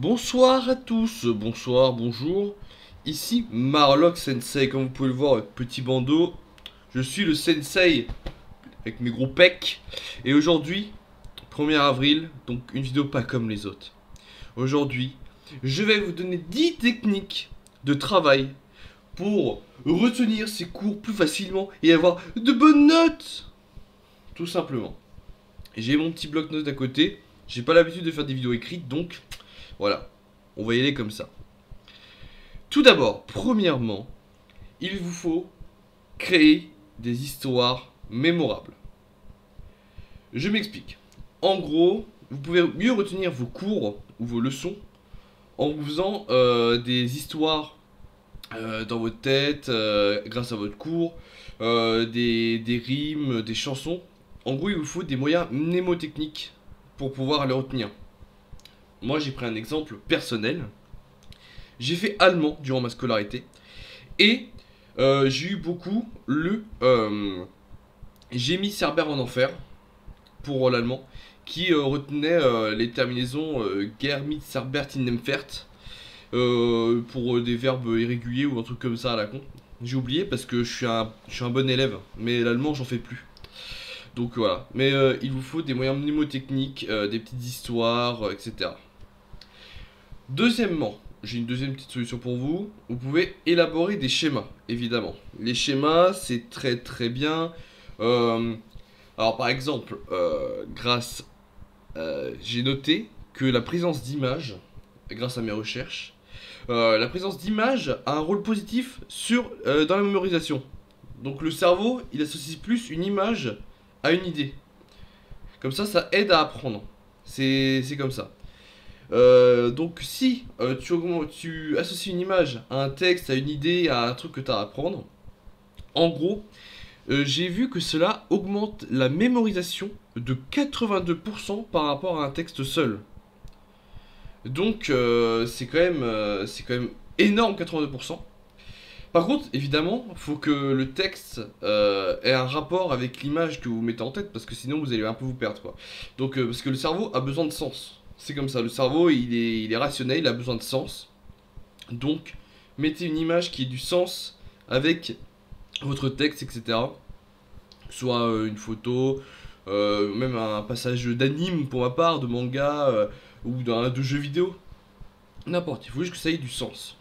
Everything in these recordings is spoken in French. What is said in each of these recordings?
Bonsoir à tous, bonsoir, bonjour. Ici Marlock Sensei, comme vous pouvez le voir avec petit bandeau. Je suis le Sensei avec mes gros pecs. Et aujourd'hui, 1er avril, donc une vidéo pas comme les autres. Aujourd'hui, je vais vous donner 10 techniques de travail pour retenir ses cours plus facilement et avoir de bonnes notes. Tout simplement. J'ai mon petit bloc-notes à côté. J'ai pas l'habitude de faire des vidéos écrites, donc voilà, on va y aller comme ça. Tout d'abord, premièrement, il vous faut créer des histoires mémorables. Je m'explique. En gros, vous pouvez mieux retenir vos cours ou vos leçons en vous faisant des histoires dans votre tête grâce à votre cours, des rimes, des chansons. En gros, il vous faut des moyens mnémotechniques pour pouvoir les retenir. Moi, j'ai pris un exemple personnel. J'ai fait allemand durant ma scolarité et j'ai eu beaucoup le j'ai mis Cerber en enfer pour l'allemand qui retenait les terminaisons Germit, Cerbert, Innenfert pour des verbes irréguliers ou un truc comme ça à la con. J'ai oublié parce que je suis un bon élève, mais l'allemand j'en fais plus. Donc voilà, mais il vous faut des moyens mnémotechniques, des petites histoires, etc. Deuxièmement, j'ai une deuxième petite solution pour vous. Vous pouvez élaborer des schémas, évidemment. Les schémas, c'est très très bien. Alors par exemple, j'ai noté que la présence d'images, grâce à mes recherches, la présence d'images a un rôle positif dans la mémorisation. Donc le cerveau, il associe plus une image à une idée. Comme ça aide à apprendre. C'est comme ça. Donc si tu associes une image à un texte, à une idée, à un truc que tu as à apprendre, en gros, j'ai vu que cela augmente la mémorisation de 82% par rapport à un texte seul. Donc c'est quand même énorme 82%. Par contre, évidemment, il faut que le texte ait un rapport avec l'image que vous mettez en tête, parce que sinon vous allez un peu vous perdre, quoi. Donc, parce que le cerveau a besoin de sens. C'est comme ça, le cerveau il est rationnel, il a besoin de sens. Donc, mettez une image qui ait du sens avec votre texte, etc. Soit une photo, même un passage d'anime pour ma part, de manga, ou de jeu vidéo. N'importe, il faut juste que ça ait du sens.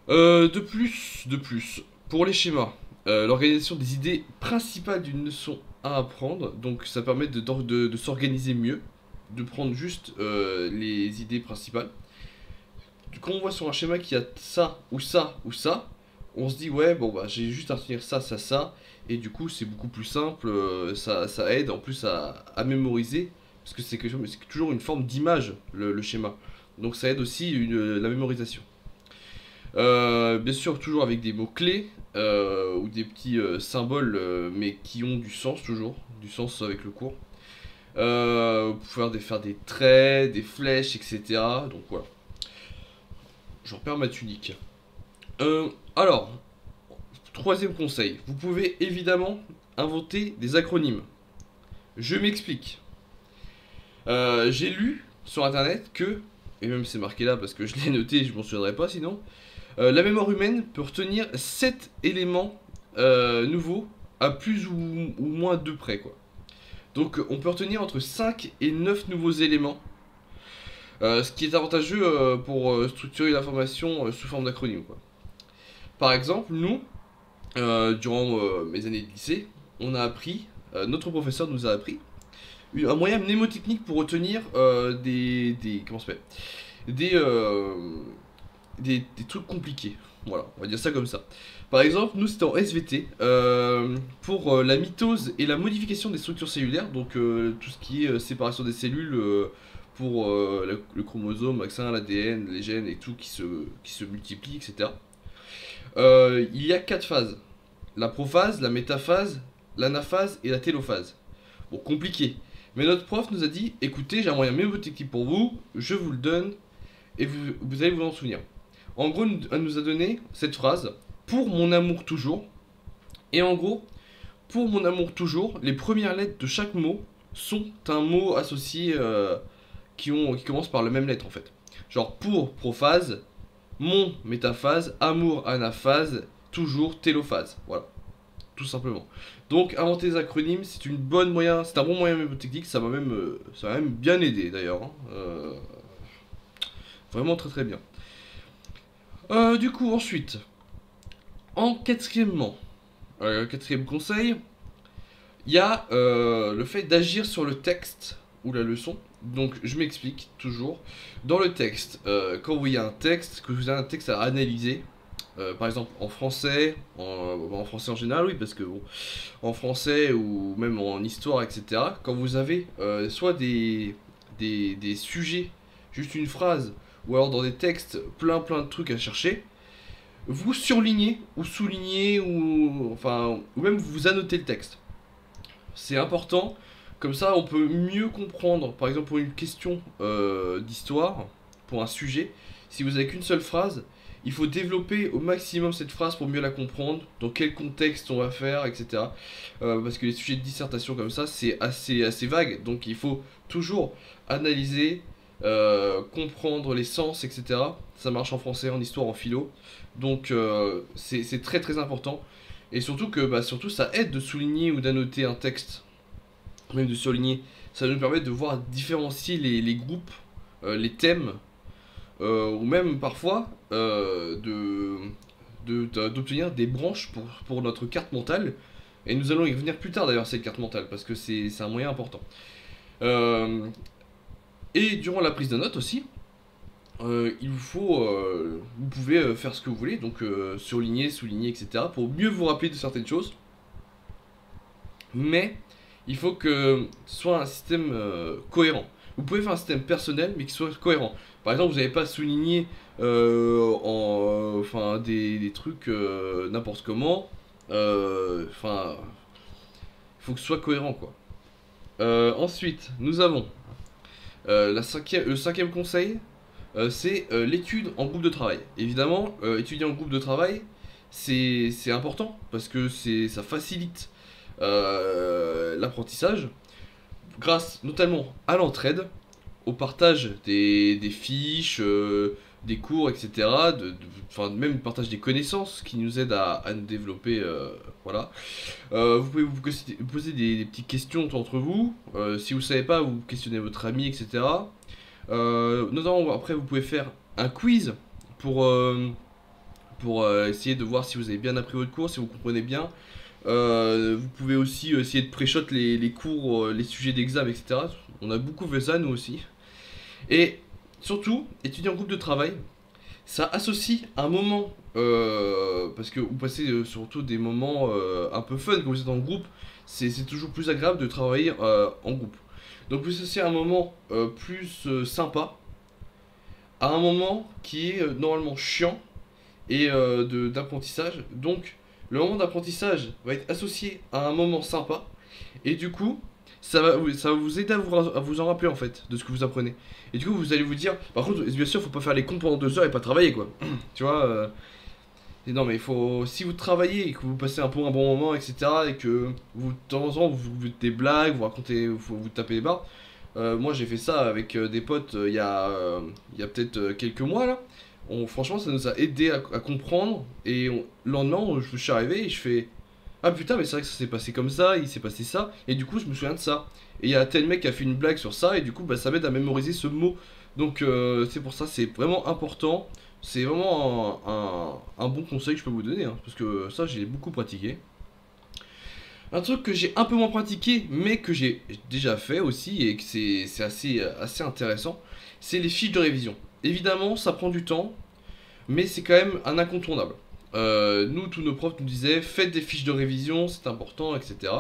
De plus, pour les schémas, l'organisation des idées principales d'une leçon à apprendre, donc ça permet de s'organiser mieux, de prendre juste les idées principales. Quand on voit sur un schéma qu'il y a ça, ou ça, ou ça, on se dit ouais, bon bah j'ai juste à retenir ça, ça, ça, et du coup c'est beaucoup plus simple, ça aide en plus à mémoriser, parce que c'est toujours une forme d'image, le schéma. Donc ça aide aussi la mémorisation. Bien sûr, toujours avec des mots-clés ou des petits symboles, mais qui ont du sens toujours, du sens avec le cours. Vous pouvez faire des traits, des flèches, etc. Donc voilà. J'en perds ma tunique. Alors, troisième conseil, vous pouvez évidemment inventer des acronymes. Je m'explique. J'ai lu sur internet que, et même c'est marqué là parce que je l'ai noté, je m'en souviendrai pas sinon, la mémoire humaine peut retenir 7 éléments nouveaux à plus ou moins 2 près, quoi. Donc on peut retenir entre 5 et 9 nouveaux éléments, ce qui est avantageux pour structurer l'information sous forme d'acronyme, quoi. Par exemple, nous, durant mes années de lycée, on a appris, notre professeur nous a appris, un moyen mnémotechnique pour retenir comment ça s'appelle, des trucs compliqués. Voilà, on va dire ça comme ça. Par exemple, nous c'était en SVT pour la mitose et la modification des structures cellulaires, donc tout ce qui est séparation des cellules pour le chromosome, vaccin, l'ADN, les gènes et tout qui se multiplient, etc. Il y a 4 phases: la prophase, la métaphase, l'anaphase et la télophase. Bon, compliqué. Mais notre prof nous a dit écoutez, j'ai un moyen mnémotechnique pour vous, je vous le donne et vous allez vous en souvenir. En gros, elle nous a donné cette phrase: pour mon amour toujours. Et en gros, pour mon amour toujours, les premières lettres de chaque mot sont un mot associé qui commencent par la même lettre en fait. Genre pour prophase, mon métaphase, amour anaphase, toujours télophase. Voilà, tout simplement. Donc inventer des acronymes, c'est un bon moyen mnémotechnique, ça m'a même bien aidé d'ailleurs, hein. Vraiment très très bien. Du coup ensuite, quatrième conseil, il y a le fait d'agir sur le texte ou la leçon. Donc je m'explique toujours. Dans le texte, quand vous avez un texte, que vous avez un texte à analyser, par exemple en français, en français en général, oui, parce que bon, en français ou même en histoire, etc., quand vous avez soit des sujets, juste une phrase, ou alors dans des textes plein de trucs à chercher, vous surlignez ou soulignez ou même vous annotez le texte. C'est important, comme ça on peut mieux comprendre, par exemple pour une question d'histoire, pour un sujet, si vous avez qu'une seule phrase, il faut développer au maximum cette phrase pour mieux la comprendre, dans quel contexte on va faire, etc. Parce que les sujets de dissertation comme ça, c'est assez vague, donc il faut toujours analyser, comprendre les sens, etc. Ça marche en français, en histoire, en philo, donc c'est très important. Et surtout que surtout ça aide de souligner ou d'annoter un texte, même de surligner. Ça nous permet de voir différencier les groupes, les thèmes, ou même parfois d'obtenir des branches pour notre carte mentale. Et nous allons y revenir plus tard d'ailleurs, cette carte mentale, parce que c'est un moyen important. Euh, et durant la prise de notes aussi, vous pouvez faire ce que vous voulez, donc surligner, souligner, etc. pour mieux vous rappeler de certaines choses. Mais il faut que ce soit un système cohérent. Vous pouvez faire un système personnel, mais qui soit cohérent. Par exemple, vous n'avez pas souligné des trucs n'importe comment. Il faut que ce soit cohérent, quoi. Ensuite, nous avons le cinquième conseil, c'est l'étude en groupe de travail. Évidemment, étudier en groupe de travail, c'est important parce que ça facilite l'apprentissage grâce notamment à l'entraide, au partage des fiches, des cours, etc. Même le partage des connaissances qui nous aident à nous développer. Voilà. Vous pouvez vous poser des petites questions entre vous. Si vous ne savez pas, vous questionnez votre ami, etc. Notamment, après, vous pouvez faire un quiz pour essayer de voir si vous avez bien appris votre cours, si vous comprenez bien. Vous pouvez aussi essayer de pré-shot les cours, les sujets d'examen, etc. On a beaucoup fait ça, nous aussi. Et surtout, étudier en groupe de travail, ça associe un moment, parce que vous passez surtout des moments un peu fun quand vous êtes en groupe, c'est toujours plus agréable de travailler en groupe. Donc vous associez un moment plus sympa à un moment qui est normalement chiant et d'apprentissage. Donc le moment d'apprentissage va être associé à un moment sympa et du coup ça va vous aider à vous en rappeler en fait de ce que vous apprenez. Et du coup vous allez vous dire, par contre bien sûr faut pas faire les comptes pendant 2 heures et pas travailler quoi. Tu vois non mais il faut, si vous travaillez et que vous passez un bon moment, etc. et que vous de temps en temps vous faites des blagues, vous racontez, vous tapez les barres. Moi j'ai fait ça avec des potes il y a peut-être quelques mois là. Franchement ça nous a aidé à comprendre et le lendemain je suis arrivé et je fais ah putain mais c'est vrai que ça s'est passé comme ça, il s'est passé ça et du coup je me souviens de ça. Et il y a tel mec qui a fait une blague sur ça et du coup ça m'aide à mémoriser ce mot. Donc c'est pour ça c'est vraiment important. C'est vraiment un bon conseil que je peux vous donner, hein, parce que ça j'ai beaucoup pratiqué. Un truc que j'ai un peu moins pratiqué, mais que j'ai déjà fait aussi, et que c'est assez intéressant, c'est les fiches de révision. Évidemment, ça prend du temps, mais c'est quand même un incontournable. Nous, tous nos profs nous disaient, faites des fiches de révision, c'est important, etc.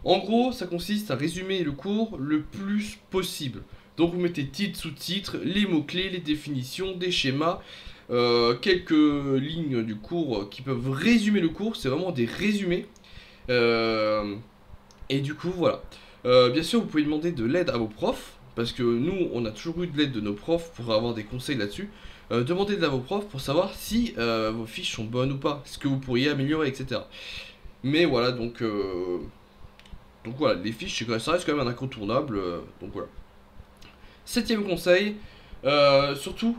En gros, ça consiste à résumer le cours le plus possible. Donc vous mettez titre, sous-titre, les mots-clés, les définitions, des schémas, quelques lignes du cours qui peuvent résumer le cours, c'est vraiment des résumés. Euh, et du coup, voilà. Bien sûr, vous pouvez demander de l'aide à vos profs, parce que nous, on a toujours eu de l'aide de nos profs pour avoir des conseils là-dessus. Demandez de l'aide à vos profs pour savoir si vos fiches sont bonnes ou pas, ce que vous pourriez améliorer, etc. Mais voilà, donc voilà, les fiches, ça reste quand même un incontournable. Donc voilà. Septième conseil, surtout,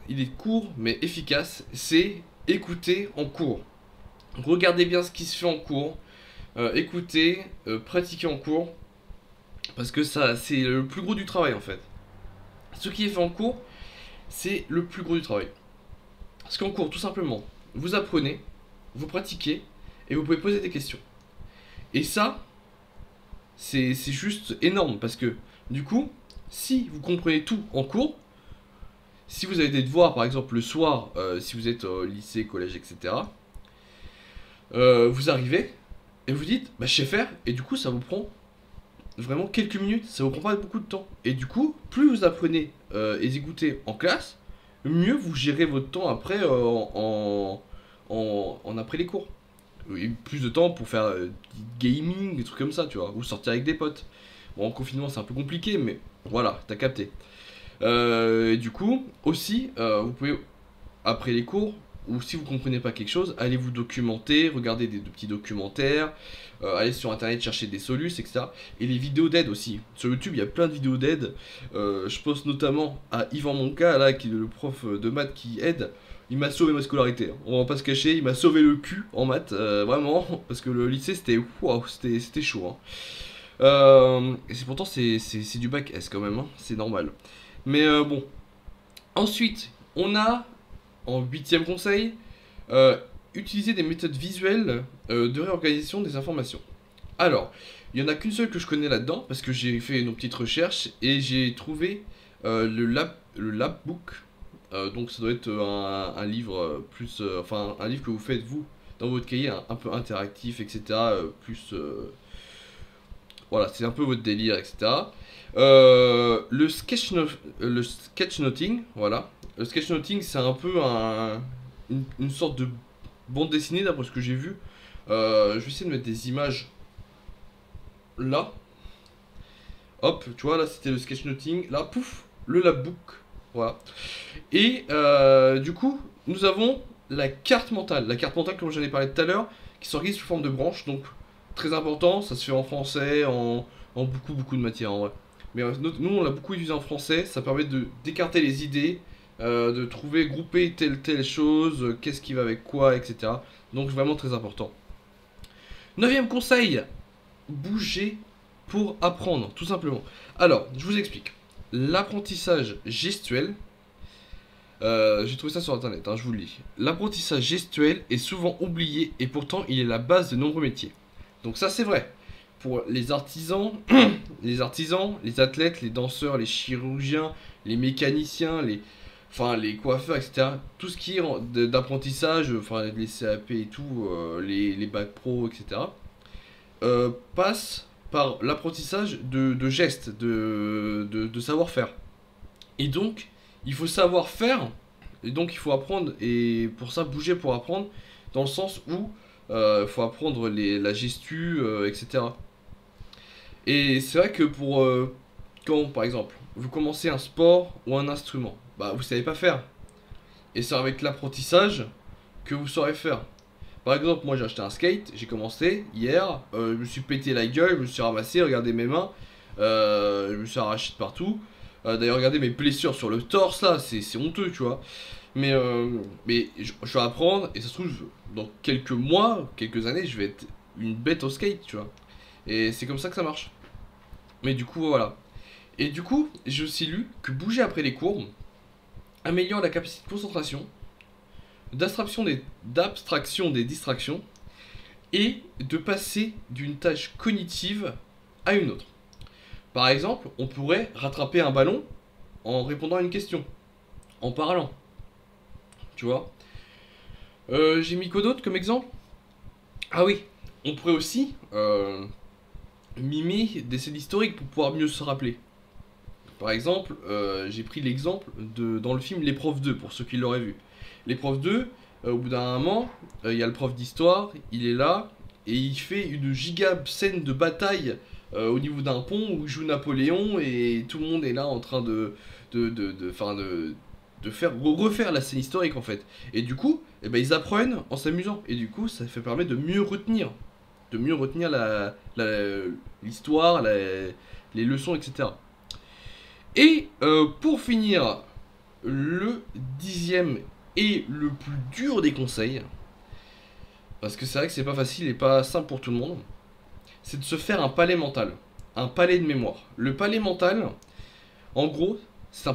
il est court mais efficace, c'est écouter en cours. Regardez bien ce qui se fait en cours, écoutez, pratiquez en cours, parce que ça, c'est le plus gros du travail en fait. Ce qui est fait en cours, c'est le plus gros du travail. Parce qu'en cours, tout simplement, vous apprenez, vous pratiquez, et vous pouvez poser des questions. Et ça, c'est juste énorme, parce que du coup, si vous comprenez tout en cours, si vous avez des devoirs par exemple le soir, si vous êtes au lycée, collège, etc., vous arrivez et vous dites bah, je sais faire, et du coup ça vous prend vraiment quelques minutes, ça vous prend pas beaucoup de temps. Et du coup, plus vous apprenez et écoutez en classe, mieux vous gérez votre temps après en après les cours. Et plus de temps pour faire du gaming, des trucs comme ça, tu vois, ou sortir avec des potes. Bon, en confinement c'est un peu compliqué, mais voilà, t'as capté. Et du coup, aussi, vous pouvez, après les cours, ou si vous comprenez pas quelque chose, allez vous documenter, regardez des petits documentaires, allez sur internet chercher des solutions, etc. Et les vidéos d'aide aussi. Sur YouTube, il y a plein de vidéos d'aide. Je pense notamment à Yvan Monca, là, qui est le prof de maths qui aide. Il m'a sauvé ma scolarité, hein. On va pas se cacher, il m'a sauvé le cul en maths, vraiment, parce que le lycée c'était waouh, c'était chaud, hein. Et c'est pourtant c'est du bac S quand même, hein, c'est normal. Mais bon. Ensuite, on a, en huitième conseil, euh, utiliser des méthodes visuelles de réorganisation des informations. Alors, il n'y en a qu'une seule que je connais là-dedans, parce que j'ai fait une petite recherche et j'ai trouvé le Labbook. Donc ça doit être un livre plus... enfin, un livre que vous faites vous dans votre cahier, un peu interactif, etc. Plus... voilà, c'est un peu votre délire, etc. Le sketchnoting, voilà. Le sketchnoting, c'est un peu une sorte de bande dessinée, d'après ce que j'ai vu. Je vais essayer de mettre des images là. Hop, tu vois, là c'était le sketchnoting. Là, pouf, le labbook. Voilà. Et du coup, nous avons la carte mentale. La carte mentale, comme j'en ai parlé tout à l'heure, qui s'organise sous forme de branches. Donc, très important, ça se fait en français, en beaucoup de matières en vrai. Mais nous, on l'a beaucoup utilisé en français. Ça permet d'écarter les idées, de trouver, grouper telle chose, qu'est-ce qui va avec quoi, etc. Donc, vraiment très important. Neuvième conseil, bouger pour apprendre, tout simplement. Alors, je vous explique. L'apprentissage gestuel, j'ai trouvé ça sur internet, hein, je vous le lis. L'apprentissage gestuel est souvent oublié et pourtant il est la base de nombreux métiers. Donc ça c'est vrai. Pour les artisans, les athlètes, les danseurs, les chirurgiens, les mécaniciens, enfin les coiffeurs, etc. Tout ce qui est d'apprentissage, enfin les CAP et tout, les bacs pro, etc. Passe par l'apprentissage de gestes, de savoir-faire. Et donc, il faut savoir faire, et donc il faut apprendre, et pour ça, bouger pour apprendre, dans le sens où il faut apprendre la gestu, etc. Et c'est vrai que pour quand, par exemple, vous commencez un sport ou un instrument, bah vous savez pas faire. Et c'est avec l'apprentissage que vous saurez faire. Par exemple, moi j'ai acheté un skate, j'ai commencé hier, je me suis pété la gueule, je me suis ramassé, regardez mes mains, je me suis arraché de partout. D'ailleurs, regardez mes blessures sur le torse là, c'est honteux, tu vois. Mais je vais apprendre, et ça se trouve, dans quelques mois, quelques années, je vais être une bête au skate, tu vois. Et c'est comme ça que ça marche. Mais du coup, voilà. Et du coup, j'ai aussi lu que bouger après les cours améliore la capacité de concentration, d'abstraction des distractions, et de passer d'une tâche cognitive à une autre. Par exemple, on pourrait rattraper un ballon en répondant à une question, en parlant, tu vois. J'ai mis quoi d'autre comme exemple? Ah oui, on pourrait aussi mimer des scènes historiques pour pouvoir mieux se rappeler. Par exemple, j'ai pris l'exemple dans le film Les Profs 2, pour ceux qui l'auraient vu. Les Profs 2, au bout d'un moment, il y a le prof d'histoire, il est là, et il fait une giga scène de bataille au niveau d'un pont où il joue Napoléon, et tout le monde est là en train de refaire la scène historique en fait. Et du coup, eh ben, ils apprennent en s'amusant. Et du coup, ça fait permettre de mieux retenir. De mieux retenir l'histoire, les leçons, etc. Et pour finir, le 10e et le plus dur des conseils, parce que c'est vrai que c'est pas facile et pas simple pour tout le monde, c'est de se faire un palais mental, un palais de mémoire. Le palais mental, en gros, c'est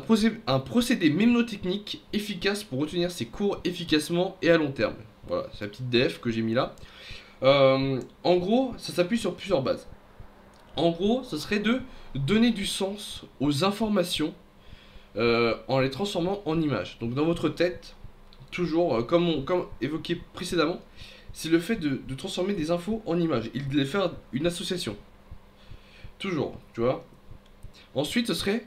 un procédé mnémotechnique efficace pour retenir ses cours efficacement et à long terme. Voilà, c'est la petite def que j'ai mis là. En gros, ça s'appuie sur plusieurs bases. En gros, ce serait de donner du sens aux informations en les transformant en images. Donc dans votre tête, toujours, comme évoqué précédemment, c'est le fait de transformer des infos en images et de les faire une association. Toujours, tu vois. Ensuite, ce serait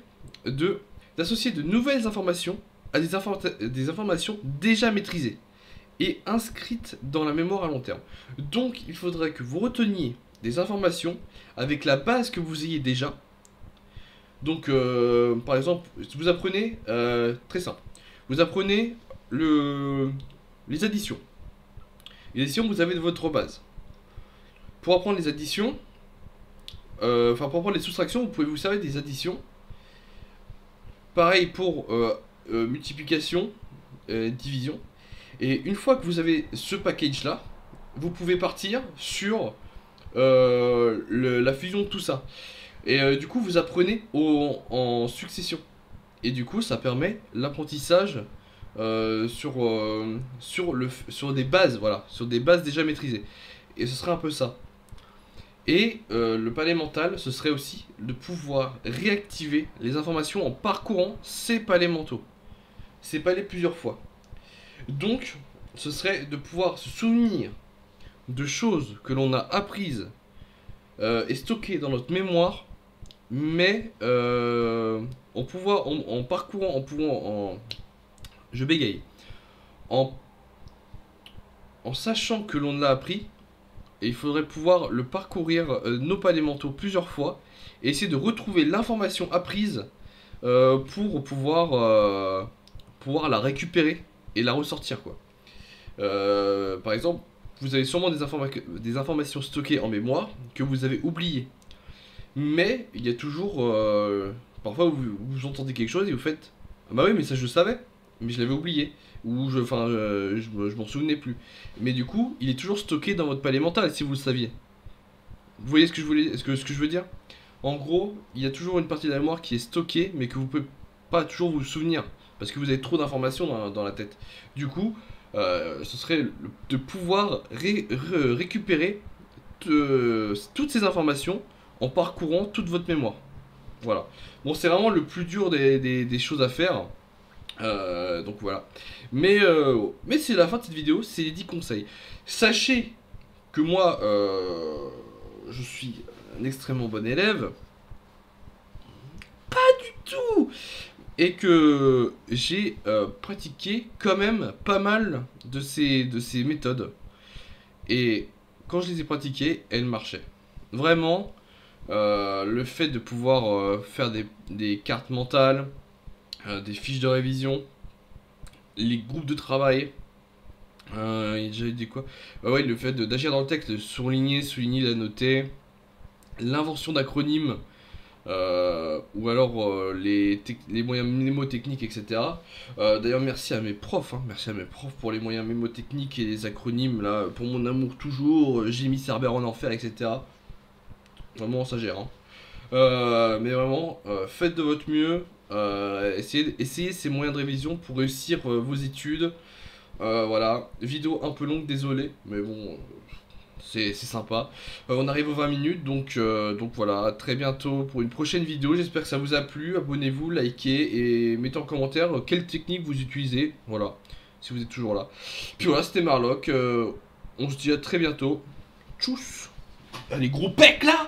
d'associer de nouvelles informations à des informations déjà maîtrisées et inscrites dans la mémoire à long terme. Donc, il faudrait que vous reteniez des informations avec la base que vous ayez déjà. Donc, par exemple, vous apprenez, très simple, vous apprenez les additions. Les additions, vous avez de votre base. Pour apprendre les additions, pour apprendre les soustractions, vous pouvez vous servir des additions. Pareil pour multiplication, division. Et une fois que vous avez ce package-là, vous pouvez partir sur la fusion de tout ça. Et du coup, vous apprenez en succession. Et du coup, ça permet l'apprentissage sur des bases, voilà, sur des bases déjà maîtrisées. Et ce serait un peu ça. Et le palais mental, ce serait aussi de pouvoir réactiver les informations en parcourant ces palais mentaux. Ces palais plusieurs fois. Donc, ce serait de pouvoir se souvenir de choses que l'on a apprises et stockées dans notre mémoire, mais en parcourant, je bégaye, en sachant que l'on l'a appris. Et il faudrait pouvoir le parcourir nos palais mentaux plusieurs fois et essayer de retrouver l'information apprise pour pouvoir la récupérer et la ressortir, quoi. Par exemple, vous avez sûrement des informations stockées en mémoire que vous avez oubliées. Mais il y a toujours... parfois vous entendez quelque chose et vous faites ah bah oui, mais ça je le savais, mais je l'avais oublié. Ou je m'en souvenais plus. Mais du coup, il est toujours stocké dans votre palais mental si vous le saviez. Vous voyez ce que je veux dire? En gros, il y a toujours une partie de la mémoire qui est stockée, mais que vous pouvez pas toujours vous souvenir. Parce que vous avez trop d'informations dans la tête. Du coup, ce serait de pouvoir récupérer toutes ces informations en parcourant toute votre mémoire. Voilà. Bon, c'est vraiment le plus dur des choses à faire. Donc voilà. Mais c'est la fin de cette vidéo, c'est les 10 conseils. Sachez que moi, je suis un extrêmement bon élève. Pas du tout. Et que j'ai pratiqué quand même pas mal de ces méthodes. Et quand je les ai pratiquées, elles marchaient. Vraiment, le fait de pouvoir faire des cartes mentales, des fiches de révision, les groupes de travail, il y a déjà dit quoi, ouais, le fait d'agir dans le texte, de souligner, la noter, l'invention d'acronymes, ou alors les moyens mnémotechniques, etc. D'ailleurs, merci à mes profs, pour les moyens mnémotechniques et les acronymes, là, pour mon amour toujours, j'ai mis Cerber en enfer, etc. Vraiment, ça gère, hein. Mais vraiment, faites de votre mieux. Essayez ces moyens de révision pour réussir vos études. Voilà, vidéo un peu longue, désolé, mais bon, c'est sympa. On arrive aux 20 minutes, donc voilà, très bientôt pour une prochaine vidéo. J'espère que ça vous a plu. Abonnez-vous, likez et mettez en commentaire quelle technique vous utilisez. Voilà, si vous êtes toujours là. Puis voilà, c'était Marlock. On se dit à très bientôt. Tchuss. Les gros pecs là.